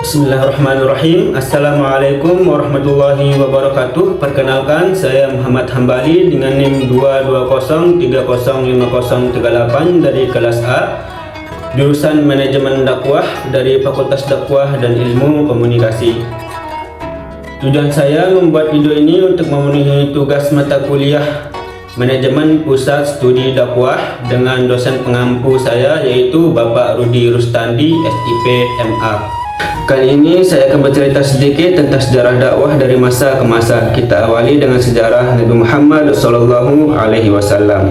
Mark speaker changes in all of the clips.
Speaker 1: Bismillahirrahmanirrahim. Assalamualaikum warahmatullahi wabarakatuh. Perkenalkan, saya Muhammad Hambali dengan NIM 220305038 dari kelas A, jurusan Manajemen Dakwah dari Fakultas Dakwah dan Ilmu Komunikasi. Tujuan saya membuat video ini untuk memenuhi tugas mata kuliah Manajemen Pusat Studi Dakwah dengan dosen pengampu saya, yaitu Bapak Rudi Rustandi, SIP MA. Kali ini saya akan bercerita sedikit tentang sejarah dakwah dari masa ke masa. Kita awali dengan sejarah Nabi Muhammad SAW.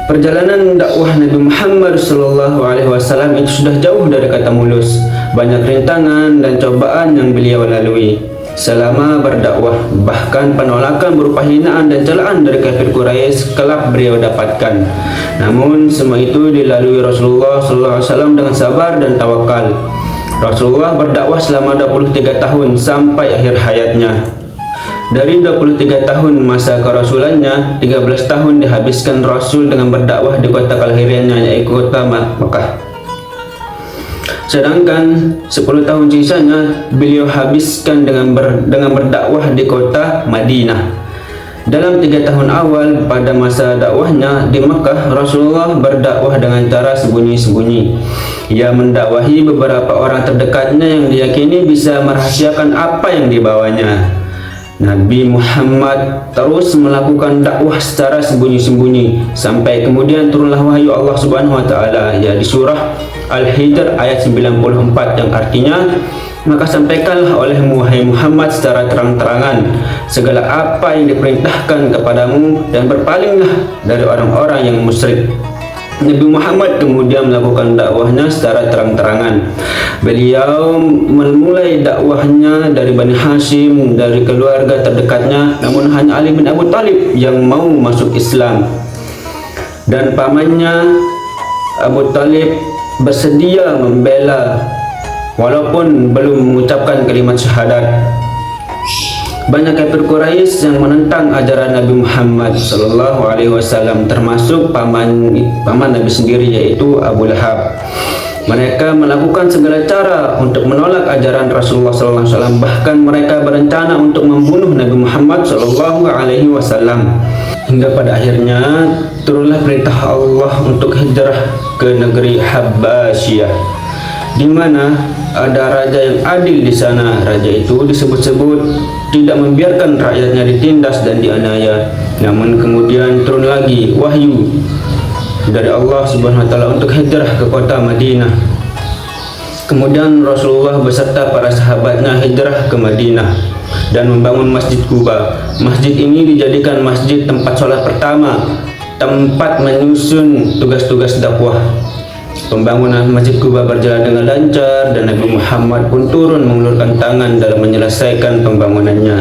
Speaker 1: Perjalanan dakwah Nabi Muhammad SAW itu sudah jauh dari kata mulus. Banyak rintangan dan cobaan yang beliau lalui selama berdakwah. Bahkan penolakan berupa hinaan dan celaan dari kafir Quraisy kelak beliau dapatkan. Namun semua itu dilalui Rasulullah SAW dengan sabar dan tawakal. Rasulullah berdakwah selama 23 tahun sampai akhir hayatnya. Dari 23 tahun masa kerasulannya, 13 tahun dihabiskan Rasul dengan berdakwah di kota kelahirannya, yaitu kota Makkah. Sedangkan 10 tahun sisanya beliau habiskan dengan berdakwah di kota Madinah. Dalam 3 tahun awal pada masa dakwahnya di Makkah, Rasulullah berdakwah dengan cara sembunyi-sembunyi. Ia mendakwahi beberapa orang terdekatnya yang diyakini bisa merahasiakan apa yang dibawanya. Nabi Muhammad terus melakukan dakwah secara sembunyi-sembunyi sampai kemudian turunlah wahyu Allah Subhanahu wa taala, ya, di surah Al-Hijr ayat 94, yang artinya, maka sampaikanlah olehmu wahai Muhammad secara terang-terangan segala apa yang diperintahkan kepadamu dan berpalinglah dari orang-orang yang musyrik. Nabi Muhammad kemudian melakukan dakwahnya secara terang-terangan. Beliau memulai dakwahnya dari Bani Hashim, dari keluarga terdekatnya, namun hanya Ali bin Abu Thalib yang mau masuk Islam. Dan pamannya Abu Thalib bersedia membela walaupun belum mengucapkan kalimat syahadat. Banyak kafir Quraisy yang menentang ajaran Nabi Muhammad SAW, termasuk paman Nabi sendiri, yaitu Abu Lahab. Mereka melakukan segala cara untuk menolak ajaran Rasulullah SAW. Bahkan mereka berencana untuk membunuh Nabi Muhammad SAW. Hingga pada akhirnya turunlah perintah Allah untuk hijrah ke negeri Habasyah, di mana ada raja yang adil di sana. Raja itu disebut-sebut tidak membiarkan rakyatnya ditindas dan dianiaya. Namun kemudian turun lagi wahyu dari Allah Subhanahu wa taala untuk hijrah ke kota Madinah. Kemudian Rasulullah beserta para sahabatnya hijrah ke Madinah dan membangun Masjid Quba. Masjid ini dijadikan masjid tempat sholat pertama, tempat menyusun tugas-tugas dakwah. Pembangunan Masjid Quba berjalan dengan lancar dan Nabi Muhammad pun turun mengulurkan tangan dalam menyelesaikan pembangunannya.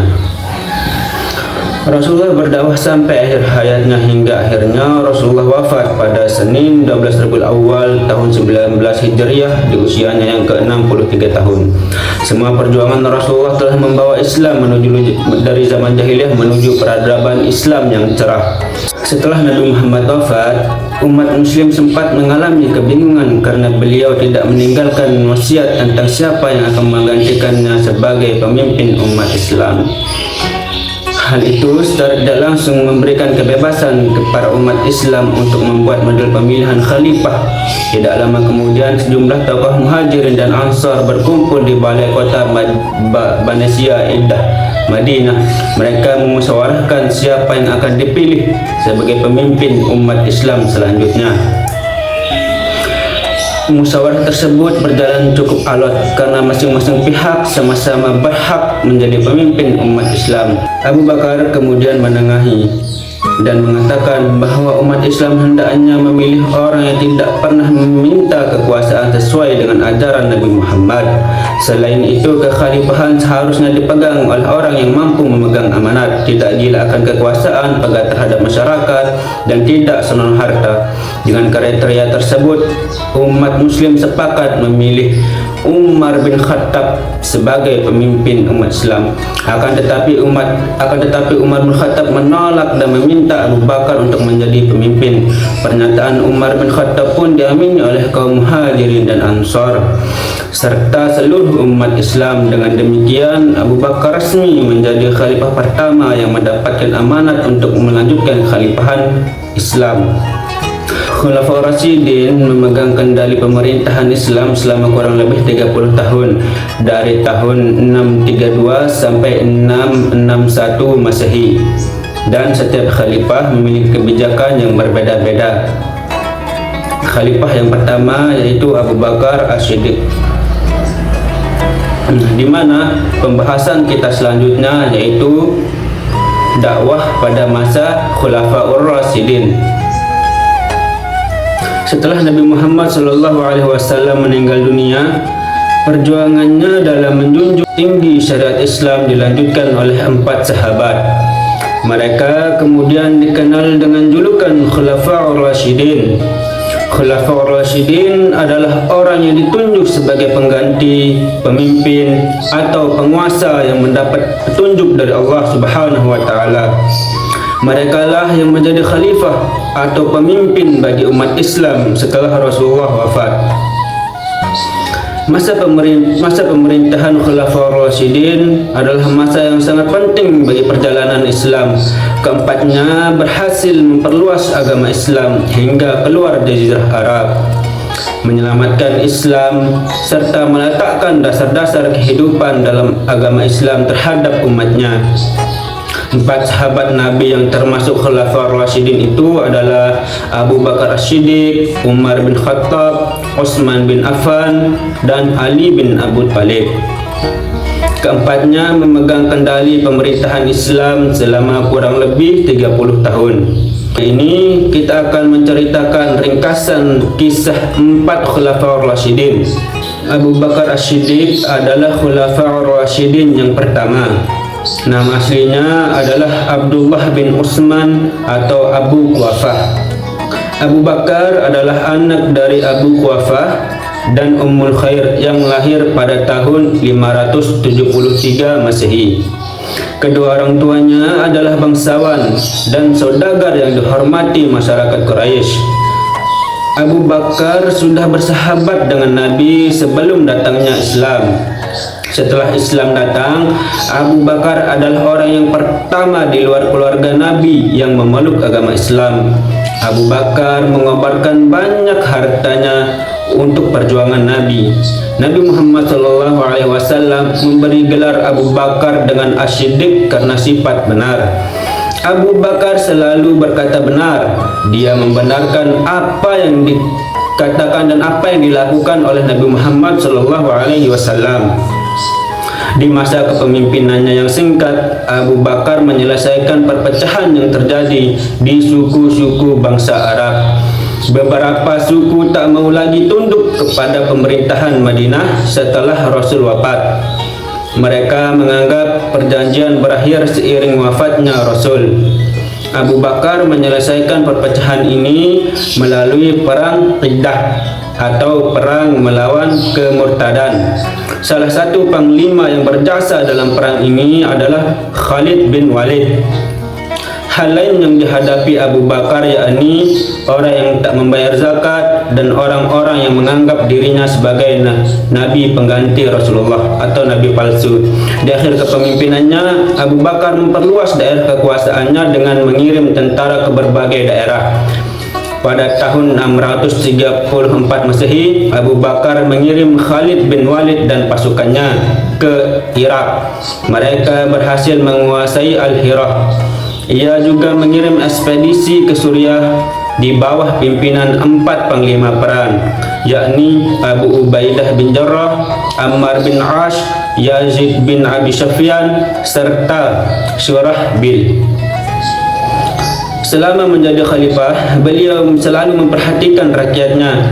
Speaker 1: Rasulullah berdakwah sampai akhir hayatnya hingga akhirnya Rasulullah wafat pada Senin 12 Rabiul Awal tahun 19 Hijriah di usianya yang ke-63 tahun. Semua perjuangan Rasulullah telah membawa Islam dari zaman jahiliyah menuju peradaban Islam yang cerah. Setelah Nabi Muhammad wafat, umat muslim sempat mengalami kebingungan karena beliau tidak meninggalkan wasiat tentang siapa yang akan menggantikannya sebagai pemimpin umat Islam. Hal itu secara tidak langsung memberikan kebebasan kepada umat Islam untuk membuat model pemilihan khalifah. Tidak lama kemudian sejumlah tokoh muhajirin dan ansar berkumpul di balai kota Banesia Indah, Madinah. Mereka memusyawarahkan siapa yang akan dipilih sebagai pemimpin umat Islam selanjutnya. Musyawarah tersebut berjalan cukup alot karena masing-masing pihak sama-sama berhak menjadi pemimpin umat Islam. Abu Bakar kemudian menengahi dan mengatakan bahwa umat Islam hendaknya memilih orang yang tidak pernah meminta kekuasaan sesuai dengan ajaran Nabi Muhammad. Selain itu, kekhalifahan seharusnya dipegang oleh orang yang mampu memegang amanat, tidak gila akan kekuasaan, pegat terhadap masyarakat, dan tidak senang harta. Dengan kriteria tersebut, umat muslim sepakat memilih Umar bin Khattab sebagai pemimpin umat Islam. Akan tetapi Umar bin Khattab menolak dan meminta Abu Bakar untuk menjadi pemimpin. Pernyataan Umar bin Khattab pun diamini oleh kaum Muhajirin dan Ansar. serta seluruh umat Islam. Dengan demikian, Abu Bakar resmi menjadi khalifah pertama yang mendapatkan amanat untuk melanjutkan khalifahan Islam. Khulafaur Rasyidin memegang kendali pemerintahan Islam selama kurang lebih 30 tahun, dari tahun 632 sampai 661 Masehi, dan setiap khalifah memiliki kebijakan yang berbeda-beda. Khalifah yang pertama yaitu Abu Bakar As-Siddiq, di mana pembahasan kita selanjutnya yaitu dakwah pada masa Khulafaur Rasyidin. Setelah Nabi Muhammad SAW meninggal dunia, perjuangannya dalam menjunjung tinggi syariat Islam dilanjutkan oleh 4 sahabat. Mereka kemudian dikenal dengan julukan Khulafaur Rasyidin. Khulafaur Rasyidin adalah orang yang ditunjuk sebagai pengganti, pemimpin, atau penguasa yang mendapat petunjuk dari Allah Subhanahu wa Ta'ala. Merekalah yang menjadi khalifah atau pemimpin bagi umat Islam setelah Rasulullah wafat. Masa pemerintahan Khulafaur Rasyidin adalah masa yang sangat penting bagi perjalanan Islam. Keempatnya berhasil memperluas agama Islam hingga keluar Jazirah Arab, menyelamatkan Islam, serta meletakkan dasar-dasar kehidupan dalam agama Islam terhadap umatnya. 4 sahabat Nabi yang termasuk Khulafaur Rasyidin itu adalah Abu Bakar As-Siddiq, Umar bin Khattab, Utsman bin Affan, dan Ali bin Abu Thalib. Keempatnya memegang kendali pemerintahan Islam selama kurang lebih 30 tahun. Ini kita akan menceritakan ringkasan kisah 4 Khulafaur Rasyidin. Abu Bakar As-Siddiq adalah Khulafaur Rasyidin yang pertama. Nama aslinya adalah Abdullah bin Utsman atau Abu Quhafah. Abu Bakar adalah anak dari Abu Quhafah dan Ummul Khair yang lahir pada tahun 573 Masehi. Kedua orang tuanya adalah bangsawan dan saudagar yang dihormati masyarakat Quraisy. Abu Bakar sudah bersahabat dengan Nabi sebelum datangnya Islam. Setelah Islam datang, Abu Bakar adalah orang yang pertama di luar keluarga Nabi yang memeluk agama Islam. Abu Bakar mengobarkan banyak hartanya untuk perjuangan Nabi. Nabi Muhammad SAW memberi gelar Abu Bakar dengan As-Siddiq karena sifat benar. Abu Bakar selalu berkata benar. Dia membenarkan apa yang dikatakan dan apa yang dilakukan oleh Nabi Muhammad SAW. Di masa kepemimpinannya yang singkat, Abu Bakar menyelesaikan perpecahan yang terjadi di suku-suku bangsa Arab. Beberapa suku tak mau lagi tunduk kepada pemerintahan Madinah setelah Rasul wafat. Mereka menganggap perjanjian berakhir seiring wafatnya Rasul. Abu Bakar menyelesaikan perpecahan ini melalui perang Qiddah atau perang melawan kemurtadan. Salah satu panglima yang berjasa dalam perang ini adalah Khalid bin Walid. Hal lain yang dihadapi Abu Bakar yakni orang yang tak membayar zakat dan orang-orang yang menganggap dirinya sebagai nabi pengganti Rasulullah atau nabi palsu. Di akhir kepemimpinannya, Abu Bakar memperluas daerah kekuasaannya dengan mengirim tentara ke berbagai daerah. Pada tahun 634 Masehi, Abu Bakar mengirim Khalid bin Walid dan pasukannya ke Irak. Mereka berhasil menguasai Al-Hirah. Ia juga mengirim ekspedisi ke Suriah di bawah pimpinan 4 panglima perang, yakni Abu Ubaidah bin Jarrah, Ammar bin Ash, Yazid bin Abi Sufyan, serta Syurahbil. Selama menjadi khalifah, beliau selalu memperhatikan rakyatnya.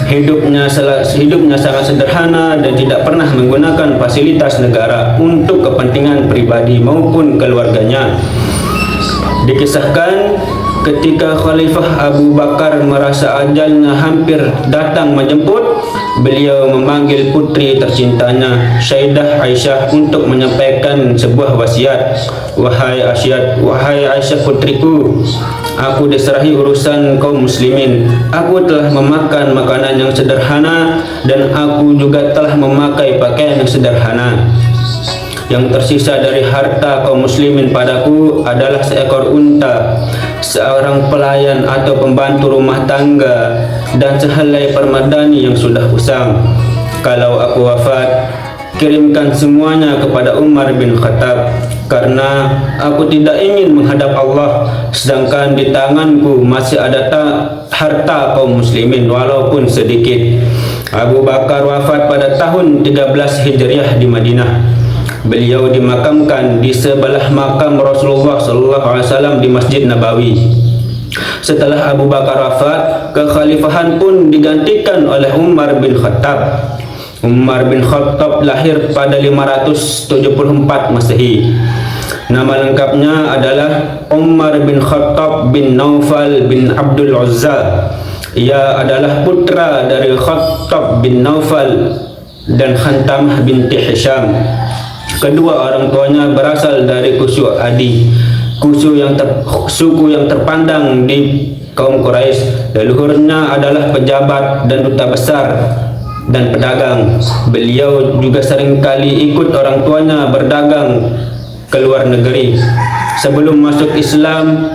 Speaker 1: Hidupnya sangat sederhana dan tidak pernah menggunakan fasilitas negara untuk kepentingan pribadi maupun keluarganya. Dikisahkan ketika Khalifah Abu Bakar merasa ajalnya hampir datang menjemput, beliau memanggil putri tercintanya Sayyidah Aisyah untuk menyampaikan sebuah wasiat. Wahai Aisyah putriku, Aku diserahi urusan kaum muslimin. Aku telah memakan makanan yang sederhana dan aku juga telah memakai pakaian yang sederhana. Yang tersisa dari harta kaum muslimin padaku adalah seekor unta, seorang pelayan atau pembantu rumah tangga, dan sehelai permadani yang sudah usang. Kalau aku wafat, kirimkan semuanya kepada Umar bin Khattab, karena aku tidak ingin menghadap Allah sedangkan di tanganku masih ada harta kaum muslimin walaupun sedikit. Abu Bakar wafat pada tahun 13 Hijriah di Madinah. Beliau dimakamkan di sebelah makam Rasulullah SAW di Masjid Nabawi. Setelah Abu Bakar wafat, kekhalifahan pun digantikan oleh Umar bin Khattab. Umar bin Khattab lahir pada 574 Masehi. Nama lengkapnya adalah Umar bin Khattab bin Naufal bin Abdul Uzza. Ia adalah putra dari Khattab bin Naufal dan Khantamah binti Hisham. Kedua orang tuanya berasal dari Kusu Adi, suku yang terpandang di kaum Quraisy. Leluhurnya adalah pejabat dan duta besar dan pedagang. Beliau juga seringkali ikut orang tuanya berdagang ke luar negeri. Sebelum masuk Islam,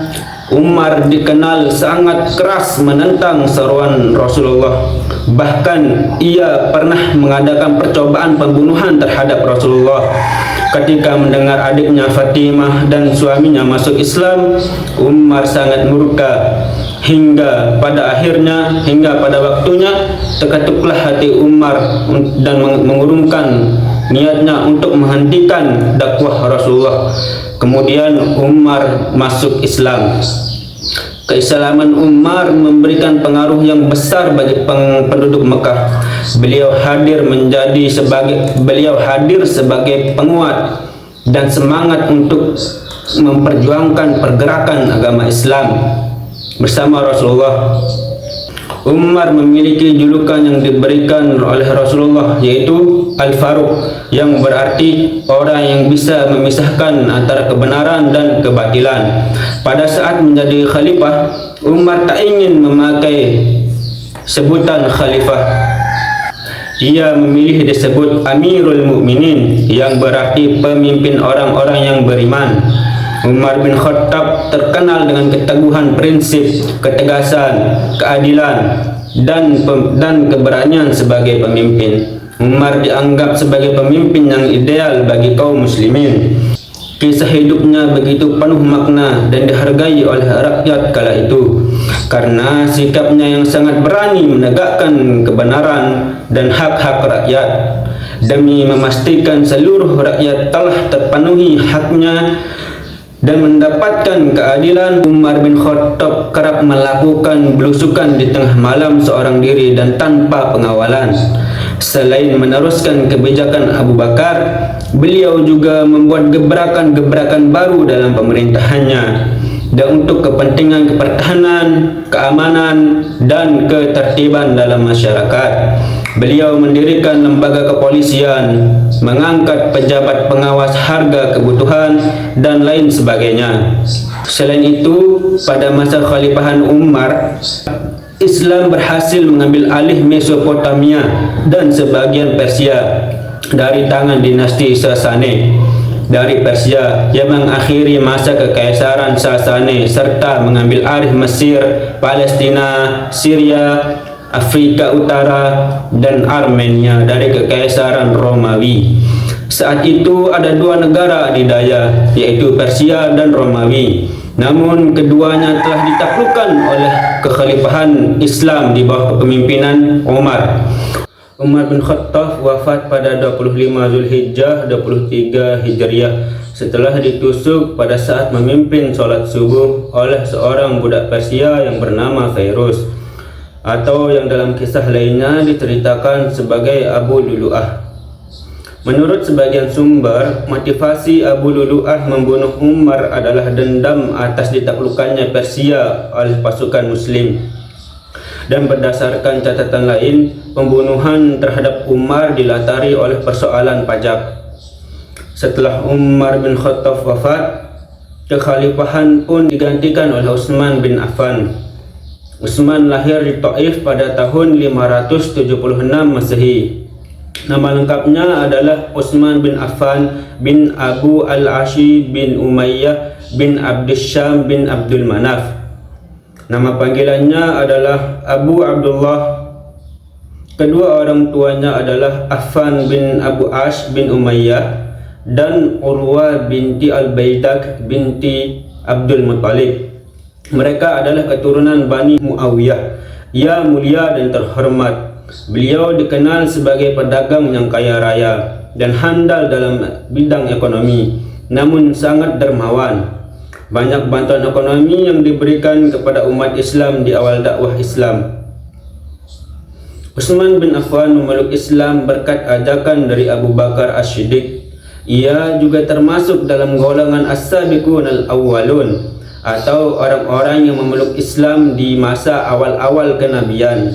Speaker 1: Umar dikenal sangat keras menentang seruan Rasulullah. Bahkan ia pernah mengadakan percobaan pembunuhan terhadap Rasulullah. Ketika mendengar adiknya Fatimah dan suaminya masuk Islam, Umar sangat murka. Hingga pada waktunya terketuklah hati Umar dan mengurungkan niatnya untuk menghentikan dakwah Rasulullah. Kemudian Umar masuk Islam. Keislaman Umar memberikan pengaruh yang besar bagi penduduk Mekah. Beliau hadir sebagai penguat dan semangat untuk memperjuangkan pergerakan agama Islam bersama Rasulullah. Umar memiliki julukan yang diberikan oleh Rasulullah, yaitu Al-Faruq, yang berarti orang yang bisa memisahkan antara kebenaran dan kebatilan. Pada saat menjadi khalifah, Umar tak ingin memakai sebutan khalifah. Ia memilih disebut Amirul Mukminin, yang berarti pemimpin orang-orang yang beriman. Umar bin Khattab terkenal dengan keteguhan prinsip, ketegasan, keadilan, dan keberanian sebagai pemimpin. Umar dianggap sebagai pemimpin yang ideal bagi kaum muslimin. Kisah hidupnya begitu penuh makna dan dihargai oleh rakyat kala itu, karena sikapnya yang sangat berani menegakkan kebenaran dan hak-hak rakyat. Demi memastikan seluruh rakyat telah terpenuhi haknya dan mendapatkan keadilan, Umar bin Khattab kerap melakukan belusukan di tengah malam seorang diri dan tanpa pengawalan. Selain meneruskan kebijakan Abu Bakar, beliau juga membuat gebrakan-gebrakan baru dalam pemerintahannya dan untuk kepentingan kepertahanan, keamanan, dan ketertiban dalam masyarakat. Beliau mendirikan lembaga kepolisian, mengangkat pejabat pengawas harga kebutuhan, dan lain sebagainya. Selain itu, pada masa khalifahan Umar, Islam berhasil mengambil alih Mesopotamia dan sebagian Persia dari tangan dinasti Sasane. Dari Persia, yang mengakhiri masa kekaisaran Sasane serta mengambil alih Mesir, Palestina, Syria, Afrika Utara, dan Armenia dari kekaisaran Romawi. Saat itu ada dua negara adidaya, yaitu Persia dan Romawi. Namun keduanya telah ditaklukkan oleh kekhalifahan Islam di bawah kepemimpinan Umar. Umar bin Khattab wafat pada 25 Zulhijjah 23 Hijriah setelah ditusuk pada saat memimpin sholat subuh oleh seorang budak Persia yang bernama Fairuz, atau yang dalam kisah lainnya diceritakan sebagai Abu Lulu'ah. Menurut sebagian sumber, motivasi Abu Lulu'ah membunuh Umar adalah dendam atas ditaklukannya Persia oleh pasukan Muslim. Dan berdasarkan catatan lain, pembunuhan terhadap Umar dilatari oleh persoalan pajak. Setelah Umar bin Khattab wafat, kekhalifahan pun digantikan oleh Utsman bin Affan. Utsman lahir di Taif pada tahun 576 Masehi. Nama lengkapnya adalah Utsman bin Affan bin Abu al-Ashi bin Umayyah bin Abdussyam bin Abdul Manaf. Nama panggilannya adalah Abu Abdullah. Kedua orang tuanya adalah Affan bin Abu Ash bin Umayyah dan Urwa binti Al-Baidak binti Abdul Muttalib. Mereka adalah keturunan Bani Muawiyah. Ia mulia dan terhormat. Beliau dikenal sebagai pedagang yang kaya raya dan handal dalam bidang ekonomi, namun sangat dermawan. Banyak bantuan ekonomi yang diberikan kepada umat Islam di awal dakwah Islam. Utsman bin Affan memeluk Islam berkat ajakan dari Abu Bakar As-Siddiq. Ia juga termasuk dalam golongan as-sabiqun al-awwalun atau orang-orang yang memeluk Islam di masa awal-awal kenabian.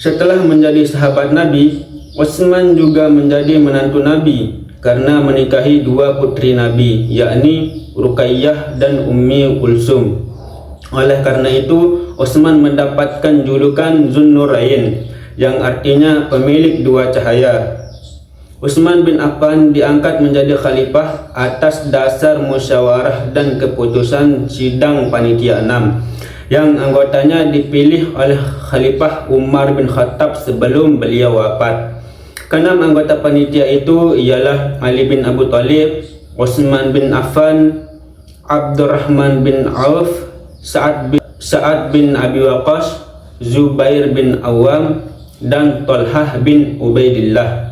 Speaker 1: Setelah menjadi sahabat Nabi, Utsman juga menjadi menantu Nabi karena menikahi dua putri Nabi, yakni Ruqayyah dan Ummi Kulsum. Oleh karena itu, Utsman mendapatkan julukan Zunnurain yang artinya pemilik dua cahaya. Utsman bin Affan diangkat menjadi khalifah atas dasar musyawarah dan keputusan sidang panitia 6 yang anggotanya dipilih oleh Khalifah Umar bin Khattab sebelum beliau wafat. Keenam anggota panitia itu ialah Ali bin Abu Thalib, Utsman bin Affan, Abdurrahman bin Auf, Sa'ad bin Abi Waqqas, Zubair bin Awam, dan Talhah bin Ubaidillah.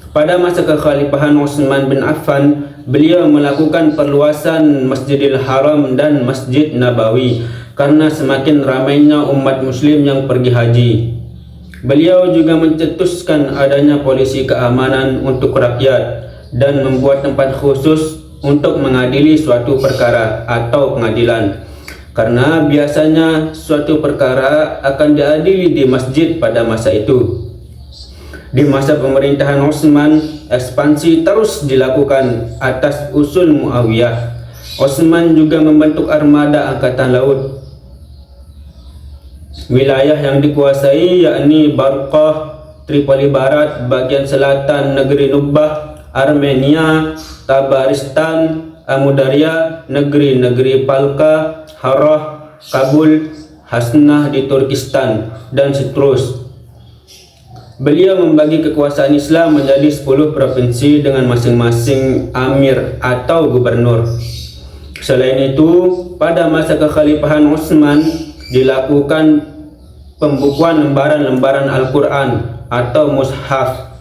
Speaker 1: Pada masa kekhalifahan Utsman bin Affan, beliau melakukan perluasan Masjidil Haram dan Masjid Nabawi karena semakin ramainya umat muslim yang pergi haji. Beliau juga mencetuskan adanya polisi keamanan untuk rakyat dan membuat tempat khusus untuk mengadili suatu perkara atau pengadilan, karena biasanya suatu perkara akan diadili di masjid pada masa itu. Di masa pemerintahan Utsman, ekspansi terus dilakukan atas usul Muawiyah. Utsman juga membentuk armada angkatan laut. Wilayah yang dikuasai yakni Barqah, Tripoli Barat, bagian selatan negeri Nubbah, Armenia, Tabaristan, Amudarya, negeri-negeri Palka, Harrah, Kabul, Hasnah di Turkistan, dan seterusnya. Beliau membagi kekuasaan Islam menjadi 10 provinsi dengan masing-masing amir atau gubernur. Selain itu, pada masa kekhalifahan Utsman dilakukan pembukuan lembaran-lembaran Al-Quran atau mushaf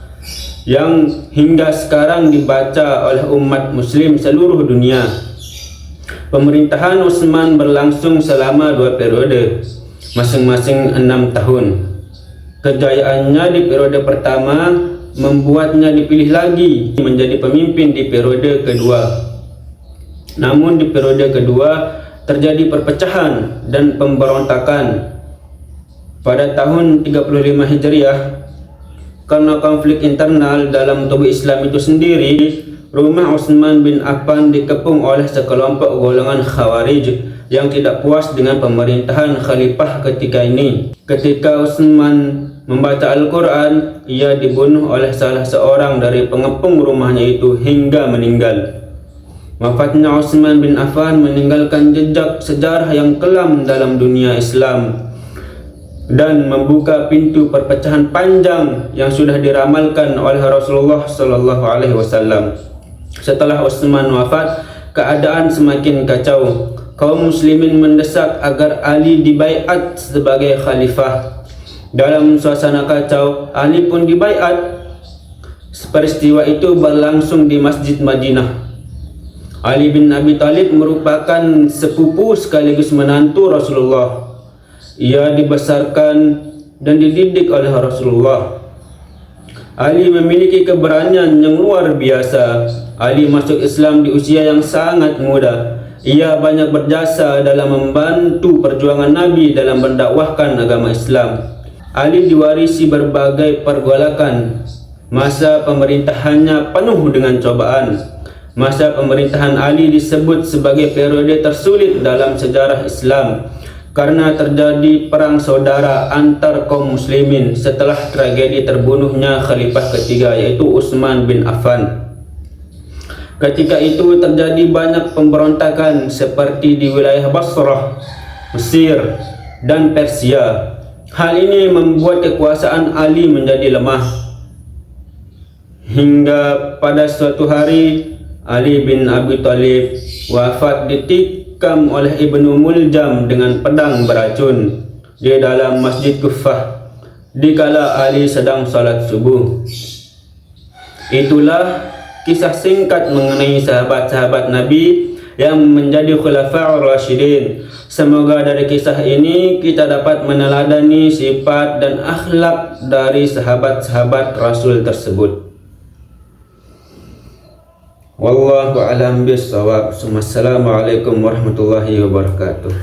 Speaker 1: yang hingga sekarang dibaca oleh umat muslim seluruh dunia. Pemerintahan Utsman berlangsung selama 2 periode, masing-masing 6 tahun. Kejayaannya di periode pertama membuatnya dipilih lagi menjadi pemimpin di periode kedua. Namun di periode kedua terjadi perpecahan dan pemberontakan. Pada tahun 35 Hijriah, karena konflik internal dalam tubuh Islam itu sendiri, rumah Utsman bin Affan dikepung oleh sekelompok golongan Khawarij yang tidak puas dengan pemerintahan khalifah ketika ini. Ketika Utsman membaca Al-Quran, ia dibunuh oleh salah seorang dari pengepung rumahnya itu hingga meninggal. Wafatnya Utsman bin Affan meninggalkan jejak sejarah yang kelam dalam dunia Islam dan membuka pintu perpecahan panjang yang sudah diramalkan oleh Rasulullah SAW. Setelah Utsman wafat, keadaan semakin kacau. Kaum muslimin mendesak agar Ali dibaiat sebagai khalifah. Dalam suasana kacau, Ali pun dibaiat. Peristiwa itu berlangsung di Masjid Madinah. Ali bin Abi Thalib merupakan sepupu sekaligus menantu Rasulullah. Ia dibesarkan dan dididik oleh Rasulullah. Ali memiliki keberanian yang luar biasa. Ali masuk Islam di usia yang sangat muda. Ia banyak berjasa dalam membantu perjuangan Nabi dalam mendakwahkan agama Islam. Ali diwarisi berbagai pergolakan. Masa pemerintahannya penuh dengan cobaan. Masa pemerintahan Ali disebut sebagai periode tersulit dalam sejarah Islam karena terjadi perang saudara antar kaum muslimin setelah tragedi terbunuhnya khalifah ketiga yaitu Utsman bin Affan. Ketika itu terjadi banyak pemberontakan seperti di wilayah Basrah, Mesir, dan Persia. Hal ini membuat kekuasaan Ali menjadi lemah. Hingga pada suatu hari Ali bin Abi Thalib wafat ditikam oleh Ibnu Muljam dengan pedang beracun di dalam Masjid Kufah dikala Ali sedang salat subuh. Itulah kisah singkat mengenai sahabat-sahabat Nabi yang menjadi Khulafaur Rasyidin. Semoga dari kisah ini kita dapat meneladani sifat dan akhlak dari sahabat-sahabat Rasul tersebut. Wallahu a'lam bishawab. Assalamualaikum warahmatullahi wabarakatuh.